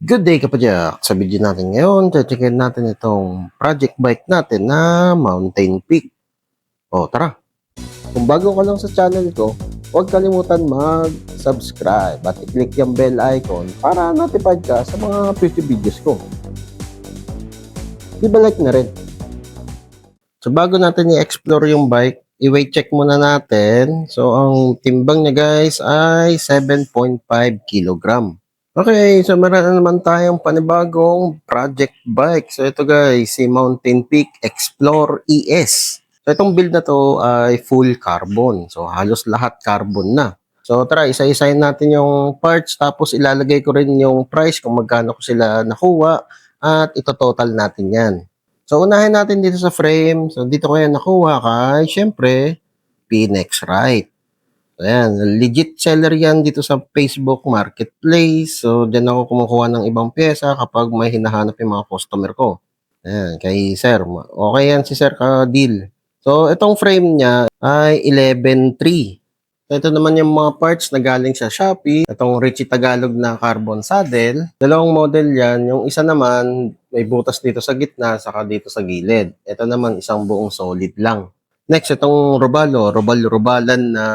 Good day kapadyak! Sa video natin ngayon, checkin natin itong project bike natin na Mountain Peak. O tara! Kung bago ka lang sa channel ko, huwag kalimutan mag-subscribe at i-click yung bell icon para notified ka sa mga future videos ko. Di-like na rin. So bago natin i-explore yung bike, i-weight check muna natin. So ang timbang niya guys ay 7.5 kg. Okay, so meron na naman tayong panibagong project bike. So ito guys, si Mountain Peak Explore ES. So itong build na to ay full carbon. So halos lahat carbon na. So tara, isa-isahin natin yung parts tapos ilalagay ko rin yung price kung magkano ko sila nakuha at ito-total natin yan. So unahin natin dito sa frame. So dito ko yan nakuha kay, syempre, Phoenix Ride. Ayan, legit seller yan dito sa Facebook Marketplace. So, dyan ako kumukuha ng ibang pyesa kapag may hinahanap yung mga customer ko. Ayan, kay Sir. Okay yan si Sir ka-deal. So, itong frame niya ay 11.3. So, ito naman yung mga parts na galing sa Shopee. Itong Richie Tagalog na carbon saddle. Dalawang model yan. Yung isa naman, may butas dito sa gitna, saka dito sa gilid. Ito naman, isang buong solid lang. Next, itong Robal-Robalan na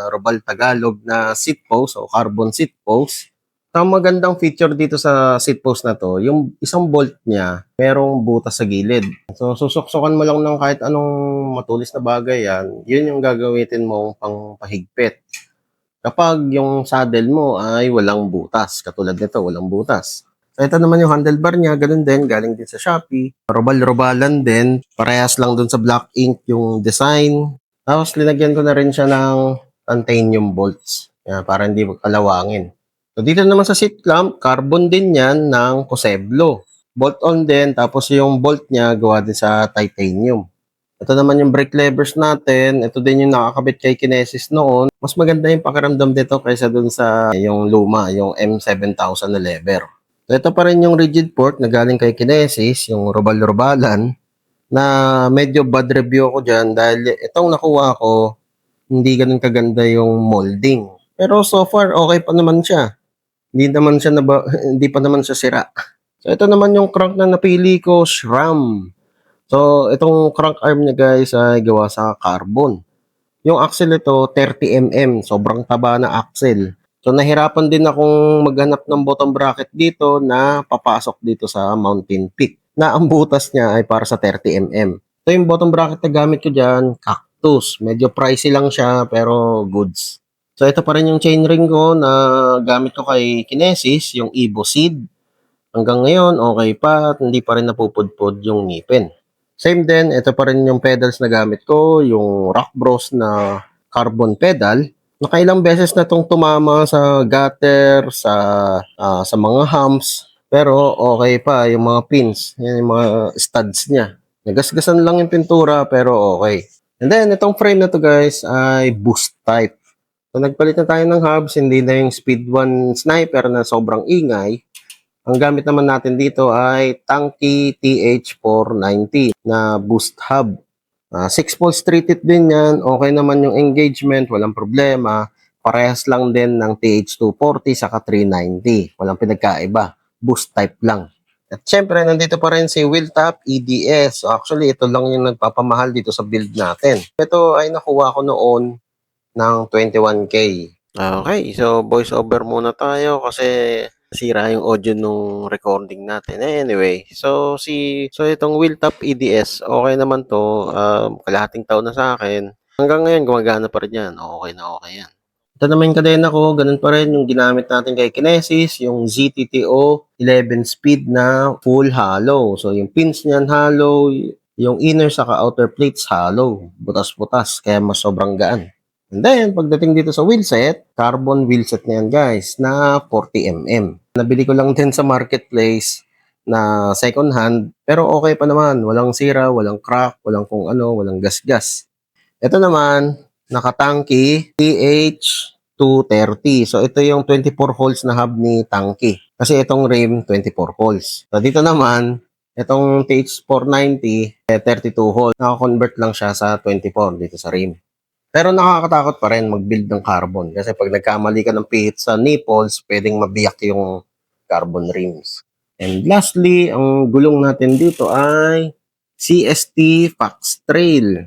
Robal Tagalog na seat post o carbon seat post. Ang magandang feature dito sa seat post na to, yung isang bolt niya, merong butas sa gilid. So, susuksukan mo lang ng kahit anong matulis na bagay yan, yun yung gagamitin mong pangpahigpit. Kapag yung saddle mo ay walang butas, katulad nito, walang butas. So, ito naman yung handlebar niya, ganun din, galing din sa Shopee. Robal-robalan din, parehas lang dun sa black ink yung design. Tapos, linagyan ko na rin siya ng titanium bolts, para hindi kalawangin. So, dito naman sa seat clamp, carbon din yan ng Coseblo. Bolt-on din, tapos yung bolt niya gawa din sa titanium. Ito naman yung brake levers natin. Ito din yung nakakabit kay Kinesis noon. Mas maganda yung pakiramdam dito kaysa dun sa yung luma, yung M7000 na lever. So, ito pa rin yung rigid fork na galing kay Kinesis, yung robal-robalan, na medyo bad review ko dyan dahil itong nakuha ko, hindi ganun kaganda yung molding. Pero so far, okay pa naman siya. Hindi pa naman siya sira. So, ito naman yung crank na napili ko, SRAM. So, itong crank arm niya guys ay gawa sa carbon. Yung axle ito, 30mm. Sobrang taba na axle. So, nahirapan din akong maghanap ng bottom bracket dito na papasok dito sa Mountain Peak. Na ang butas niya ay para sa 30mm. So, yung bottom bracket na gamit ko dyan, Cactus. Medyo pricey lang siya, pero goods. So, ito pa rin yung chainring ko na gamit ko kay Kinesis, yung Evo Seed. Hanggang ngayon, okay pa at hindi pa rin napupudpod yung ngipin. Same din, ito pa rin yung pedals na gamit ko, yung Rock Bros na carbon pedal. Nakailang beses na itong tumama sa gutter, sa mga humps. Pero okay pa yung mga pins, yan yung mga studs niya. Nagasgasan lang yung pintura pero okay. And then itong frame na to guys ay boost type. So nagpalit na tayo ng hubs, hindi na yung Speed 1 Sniper na sobrang ingay. Ang gamit naman natin dito ay Tanki TH490 na boost hub. 6-pole street it din yan. Okay naman yung engagement, walang problema. Parehas lang din ng TH240 saka 390. Walang pinagkaiba. Boost type lang. At syempre, nandito pa rin si Wheeltop EDS. So actually, ito lang yung nagpapamahal dito sa build natin. Ito ay nakuha ko noon ng 21K. Okay, so voice over muna tayo kasi sira yung audio nung recording natin. Anyway, so itong Wheeltop EDS, okay naman to. Kalahating taon na sa akin. Hanggang ngayon, gumagana pa rin yan. Okay na okay yan. Ito naman yung kadena ko, ganun pa rin yung ginamit natin kay Kinesis, yung ZTTO 11 speed na full hollow. So yung pins niyan hollow, yung inner saka outer plates hollow. Butas-butas, kaya mas sobrang gaan. And then, pagdating dito sa wheelset, carbon wheelset na yan guys, na 40mm. Nabili ko lang din sa marketplace na second hand, pero okay pa naman. Walang sira, walang crack, walang kung ano, walang gas-gas. Ito naman, nakatanki TH230. So, ito yung 24 holes na hub ni Tanki. Kasi itong rim, 24 holes. So, dito naman, itong TH490, 32 holes. Naka-convert lang siya sa 24 dito sa rim. Pero nakakatakot pa rin mag-build ng carbon kasi pag nagkamali ka ng pihit sa nipples, pwedeng mabiyak yung carbon rims. And lastly, ang gulong natin dito ay CST Fox Trail.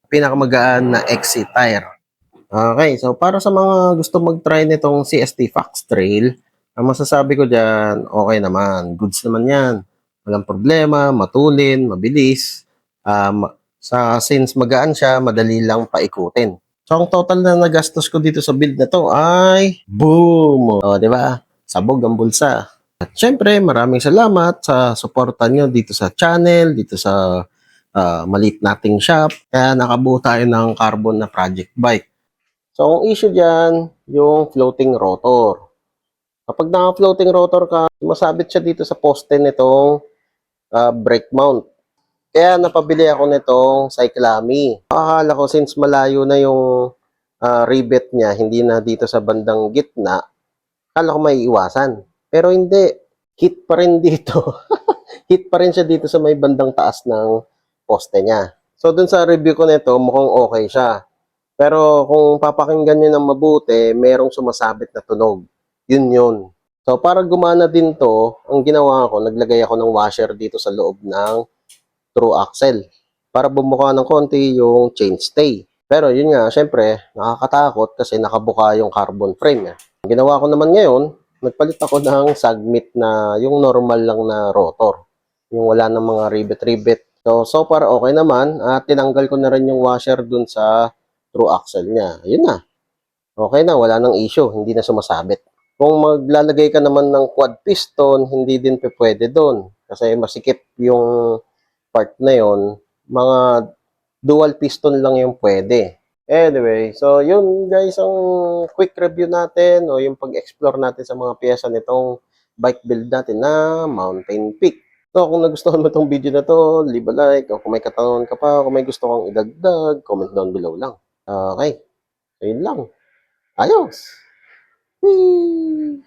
Pinakamagaan na XC tire. Okay, so para sa mga gusto mag-try nitong CST Fox Trail, ang masasabi ko dyan, okay naman. Goods naman yan. Walang problema, matulin, mabilis. Since magaan siya, madali lang paikutin. So, ang total na nagastos ko dito sa build na to ay boom! O, di ba? Sabog ang bulsa. At syempre, maraming salamat sa suporta nyo dito sa channel, dito sa maliit nating shop. Kaya nakabuo tayo ng carbon na project bike. So, ang issue dyan, yung floating rotor. Kapag naka-floating rotor ka, masabit siya dito sa poste nitong brake mount. Kaya napabili ako nitong Cyclami. Akala ko since malayo na yung rivet niya, hindi na dito sa bandang gitna, akala ko may iwasan. Pero hindi. Hit pa rin dito. Hit pa rin siya dito sa may bandang taas ng poste niya. So, dun sa review ko nito, mukhang okay siya. Pero kung papakinggan nyo ng mabuti, merong sumasabit na tunog. Yun. So, para gumana din to, ang ginawa ko, naglagay ako ng washer dito sa loob ng through axle para bumuka ng konti yung chainstay. Pero yun nga, syempre, nakakatakot kasi nakabuka yung carbon frame. Ang ginawa ko naman ngayon, nagpalit ako ng sagmit na yung normal lang na rotor. Yung wala ng mga rivet-rivet. So far okay naman. At tinanggal ko na rin yung washer dun sa through axle niya. Ayun na. Okay na, wala nang issue. Hindi na sumasabit. Kung maglalagay ka naman ng quad piston, hindi din pwede doon. Kasi masikip yung part na yon, mga dual piston lang yung pwede. Anyway, so yun guys ang quick review natin o yung pag-explore natin sa mga piyesa nitong bike build natin na Mountain Peak. So kung nagustuhan mo itong video na to, leave a like, o kung may katanungan ka pa, o kung may gusto kang idagdag, comment down below lang. Okay, so yun lang. Ayos! Whee!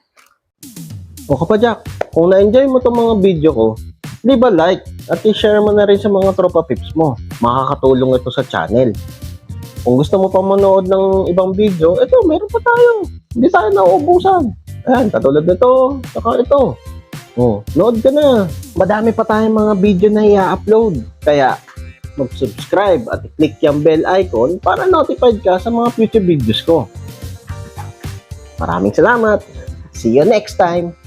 O kapadyak, kung na-enjoy mo itong mga video ko, leave a like at i-share mo na rin sa mga tropa pips mo. Makakatulong ito sa channel. Kung gusto mo pa manood ng ibang video, ito, meron pa tayo. Hindi tayo nauubusan. Ayan, katulad nito, saka ito. Oh, load ka na. Madami pa tayong mga video na i-upload. Kaya, mag-subscribe at i-click yung bell icon para notified ka sa mga future videos ko. Maraming salamat. See you next time.